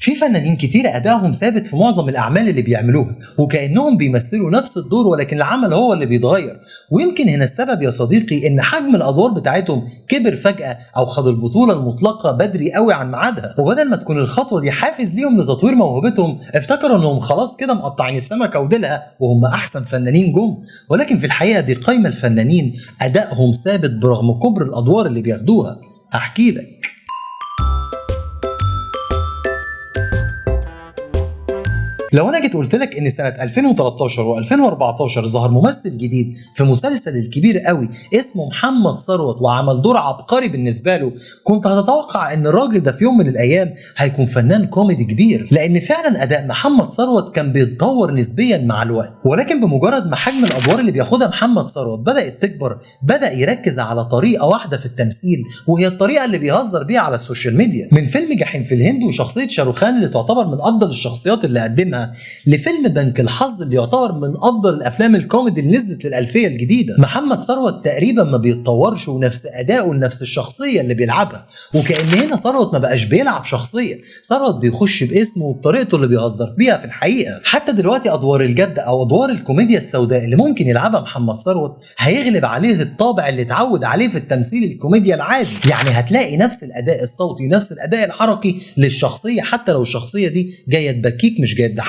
في فنانين كتير ادائهم ثابت في معظم الاعمال اللي بيعملوها وكانهم بيمثلوا نفس الدور، ولكن العمل هو اللي بيتغير. ويمكن هنا السبب يا صديقي ان حجم الادوار بتاعتهم كبر فجاه او خد البطوله المطلقه بدري قوي عن ميعادها، وبدل ما تكون الخطوه دي حافز ليهم لتطوير موهبتهم افتكروا انهم خلاص كده مقطعين السمكه وديلها وهم احسن فنانين جم. ولكن في الحقيقه دي قايمه الفنانين ادائهم ثابت برغم كبر الادوار اللي بياخدوها. هحكي لك. لو انا جيت قلت لك ان سنه 2013 و2014 ظهر ممثل جديد في مسلسل الكبير قوي اسمه محمد ثروت وعمل دور عبقري بالنسبه له، كنت هتتوقع ان الراجل ده في يوم من الايام هيكون فنان كوميدي كبير، لان فعلا اداء محمد ثروت كان بيتطور نسبيا مع الوقت. ولكن بمجرد ما حجم الادوار اللي بياخدها محمد ثروت بدات تكبر، بدا يركز على طريقه واحده في التمثيل، وهي الطريقه اللي بيهزر بيها على السوشيال ميديا. من فيلم جحيم في الهند وشخصيه شاروخان اللي تعتبر من افضل الشخصيات اللي قدمها، لفيلم بنك الحظ اللي يعتبر من افضل الافلام الكوميدي اللي نزلت للالفيه الجديده، محمد ثروت تقريبا ما بيتطورش ونفس اداؤه لنفس الشخصيه اللي بيلعبها. وكأن هنا ثروت ما بقاش بيلعب شخصيه، ثروت بيخش باسمه وبطريقته اللي بيهزر بيها في الحقيقه. حتى دلوقتي ادوار الجد او ادوار الكوميديا السوداء اللي ممكن يلعبها محمد ثروت هيغلب عليه الطابع اللي اتعود عليه في التمثيل الكوميديا العادي، يعني هتلاقي نفس الاداء الصوتي ونفس الاداء الحركي للشخصيه حتى لو الشخصيه دي جايه تبكيك مش جايه تضحكك.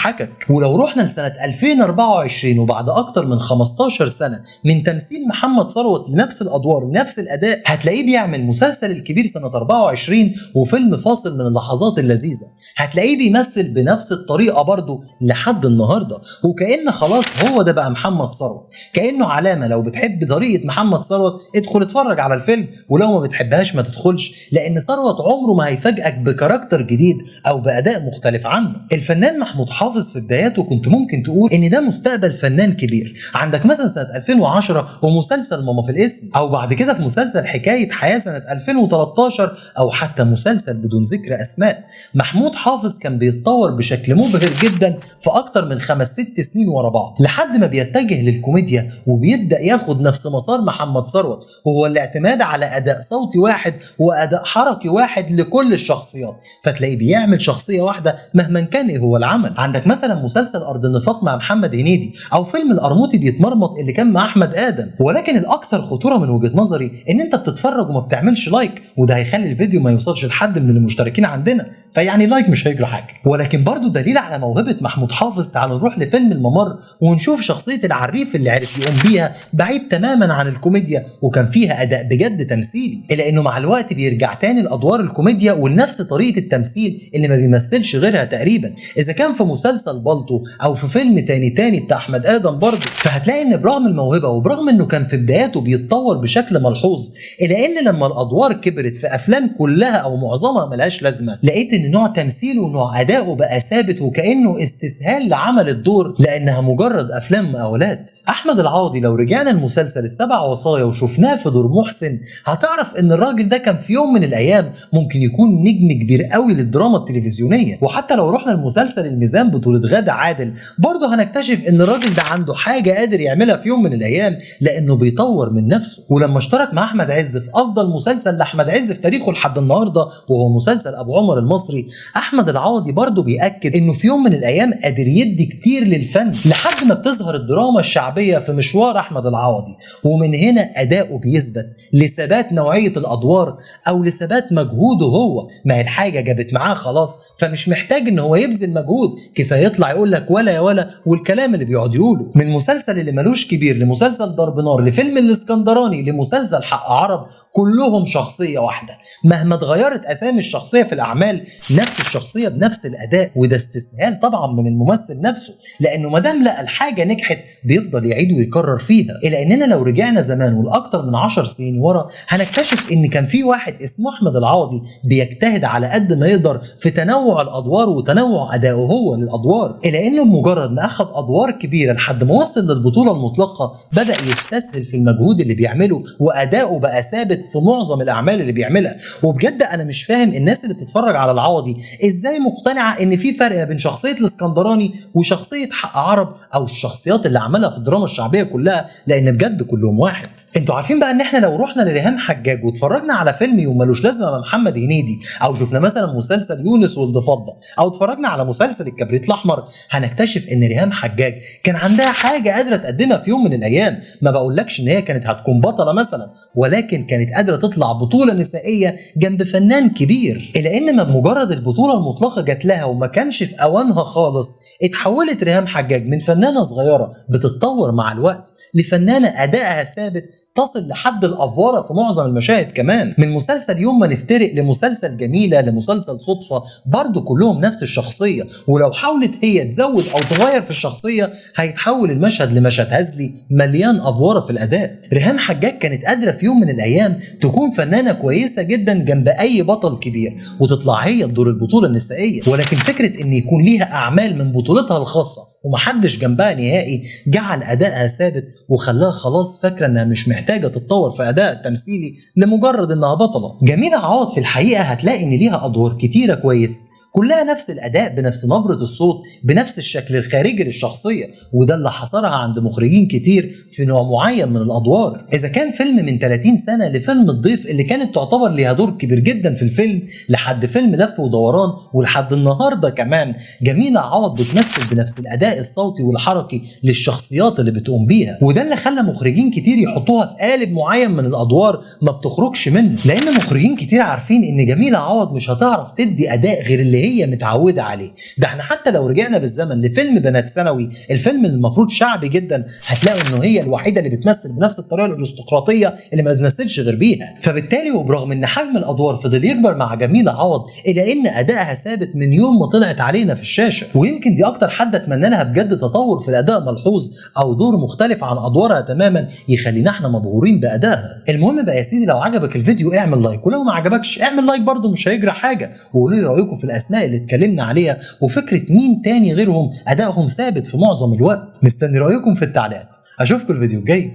ولو رحنا لسنة 2024 وبعد أكتر من 15 سنة من تمثيل محمد ثروت لنفس الأدوار ونفس الأداء، هتلاقيه بيعمل مسلسل الكبير سنة 24 وفيلم فاصل من اللحظات اللذيذة، هتلاقيه بيمثل بنفس الطريقة برضه لحد النهاردة. وكأن خلاص هو ده بقى محمد ثروت، كأنه علامة. لو بتحب طريقة محمد ثروت ادخل اتفرج على الفيلم، ولو ما بتحبهاش ما تدخلش، لأن ثروت عمره ما هيفاجئك بكاركتر جديد أو بأداء مختلف عنه. الفنان محمود حافظ في بداياته كنت ممكن تقول ان ده مستقبل فنان كبير. عندك مثلا سنه 2010 ومسلسل ماما في الاسم، او بعد كده في مسلسل حكايه حياه سنه 2013، او حتى مسلسل بدون ذكر اسماء. محمود حافظ كان بيتطور بشكل مبهر جدا في اكتر من 5-6 سنين ورا بعض، لحد ما بيتجه للكوميديا وبيبدا ياخد نفس مسار محمد ثروت، وهو الاعتماد على اداء صوتي واحد واداء حركي واحد لكل الشخصيات، فتلاقيه بيعمل شخصيه واحده مهما كان ايه هو العمل. عندك مثلا مسلسل أرض النفاق مع محمد هنيدي، أو فيلم القرموطي بيتمرمط اللي كان مع أحمد آدم. ولكن الأكثر خطورة من وجهة نظري إن أنت بتتفرج وما بتعملش لايك، وده هيخلي الفيديو ما يوصلش لحد من المشتركين عندنا، فيعني لايك مش هيجرى حاجة. ولكن برضو دليل على موهبة محمود حافظ، تعالوا نروح لفيلم الممر ونشوف شخصية العريف اللي عرف يقوم بيها بعيد تماما عن الكوميديا، وكان فيها أداء بجد تمثيلي، إلا إنه مع الوقت بيرجع تاني لأدوار الكوميديا ولنفس طريقة التمثيل اللي ما بيمثلش غيرها تقريبا، إذا كان في مسلسل بالطو او في فيلم تاني بتاع احمد ادم برضه. فهتلاقي ان برغم الموهبه وبرغم انه كان في بداياته بيتطور بشكل ملحوظ، الا ان لما الادوار كبرت في افلام كلها او معظمها ملهاش لازمه، لقيت ان نوع تمثيله ونوع ادائه بقى ثابت وكانه استسهال لعمل الدور لانها مجرد افلام مقاولات. احمد العوضي لو رجعنا المسلسل السبع وصايا وشفناه في دور محسن، هتعرف ان الراجل ده كان في يوم من الايام ممكن يكون نجم كبير قوي للدراما التلفزيونيه. وحتى لو رحنا المسلسل الميزان بطوله غادة عادل، برضه هنكتشف ان الراجل ده عنده حاجه قادر يعملها في يوم من الايام، لانه بيطور من نفسه. ولما اشترك مع احمد عز في افضل مسلسل لاحمد عز في تاريخه لحد النهارده وهو مسلسل ابو عمر المصري، احمد العوضي برضه بياكد انه في يوم من الايام قادر يدي كتير للفن، لحد ما بتظهر الدراما الشعبيه في مشوار احمد العوضي. ومن هنا اداؤه بيثبت لثبات نوعيه الادوار او لثبات مجهوده هو، ما هي الحاجه جابت معاه خلاص، فمش محتاج ان هو يبذل مجهود، كفايه يطلع يقول لك ولا يا ولا والكلام اللي بيقعد يقوله. من مسلسل اللي ملوش كبير لمسلسل ضرب نار لفيلم الاسكندراني لمسلسل حق عرب، كلهم شخصيه واحده، مهما اتغيرت اسامي الشخصيه في الاعمال نفس الشخصيه بنفس الاداء. وده استسهال طبعا من الممثل نفسه، لانه ما دام لقى الحاجه نجحت بيفضل يعيد ويكرر فيها. الا اننا لو رجعنا زمان ولاكتر من 10 سنين ورا، هنكتشف ان كان في واحد اسمه احمد العوضي بيجتهد على قد ما يقدر في تنوع الادوار وتنوع ادائه هو الادوار، الا انه بمجرد ما اخذ ادوار كبيره لحد ما وصل للبطوله المطلقه بدا يستسهل في المجهود اللي بيعمله، واداؤه بقى ثابت في معظم الاعمال اللي بيعملها. وبجد انا مش فاهم الناس اللي بتتفرج على العوضي ازاي مقتنعه ان في فرق بين شخصيه الاسكندراني وشخصيه حق عرب او الشخصيات اللي عملها في الدراما الشعبيه كلها، لان بجد كلهم واحد. انتوا عارفين بقى ان احنا لو رحنا لريهام حجاج واتفرجنا على فيلم يوم ملوش لازمه مع محمد هنيدي، او شفنا مثلا مسلسل يونس ولد فضه، او اتفرجنا على مسلسل الكبريت الاحمر، هنكتشف ان ريهام حجاج كان عندها حاجه قادره تقدمها في يوم من الايام. ما بقولكش ان هي كانت هتكون بطله مثلا، ولكن كانت قادره تطلع بطوله نسائيه جنب فنان كبير. الا ان ما بمجرد البطوله المطلقه جات لها وما كانش في اوانها خالص، اتحولت ريهام حجاج من فنانه صغيره بتتطور مع الوقت لفنانه ادائها ثابت تصل لحد الافواره في معظم المشاهد كمان. من مسلسل يوم ما نفترق لمسلسل جميله لمسلسل صدفه، برضو كلهم نفس الشخصيه، ولو حاولت هي تزود او تغير في الشخصيه هيتحول المشهد لمشهد هزلي مليان افواره في الاداء. ريهام حجاج كانت قادره في يوم من الايام تكون فنانه كويسه جدا جنب اي بطل كبير وتطلع هي بدور البطوله النسائيه، ولكن فكره ان يكون ليها اعمال من بطولتها الخاصه ومحدش جنبها نهائي جعل ادائها ثابت وخلاها خلاص فاكره انها مش محتاجه تتطور في اداء التمثيلي لمجرد انها بطله. جميله عوض في الحقيقه هتلاقي ان ليها ادوار كتيره كويسه، كلها نفس الاداء بنفس نبره الصوت بنفس الشكل الخارجي للشخصيه، وده اللي حصرها عند مخرجين كتير في نوع معين من الادوار. اذا كان فيلم من 30 سنه لفيلم الضيف اللي كانت تعتبر ليها دور كبير جدا في الفيلم، لحد فيلم لف ودوران، ولحد النهارده كمان جميله عوض بتمثل بنفس الاداء الصوتي والحركي للشخصيات اللي بتقوم بيها، وده اللي خلى مخرجين كتير يحطوها في قالب معين من الادوار ما بتخرجش منه، لان مخرجين كتير عارفين ان جميله عوض مش هتعرف تدي اداء غير اللي هي متعوده عليه. ده احنا حتى لو رجعنا بالزمن لفيلم بنات ثانوي، الفيلم اللي المفروض شعبي جدا، هتلاقوا انه هي الوحيده اللي بتمثل بنفس الطريقه الارستقراطيه اللي ما بتمثلش غير بيها. فبالتالي وبرغم ان حجم الادوار فضل يكبر مع جميله عوض، الا ان ادائها ثابت من يوم ما طلعت علينا في الشاشه، ويمكن دي اكتر حد اتمنى لها بجد تطور في الاداء ملحوظ او دور مختلف عن ادوارها تماما يخلينا احنا مبهورين بادائها. المهم بقى يا سيدي، لو عجبك الفيديو اعمل لايك، ولو ما عجبكش اعمل لايك برضه مش هيجرى حاجه، وقولوا لي رايكم في الاسماء اللي اتكلمنا عليها وفكره مين تاني غيرهم ادائهم ثابت في معظم الوقت. مستني رايكم في التعليقات. اشوفكم الفيديو الجاي.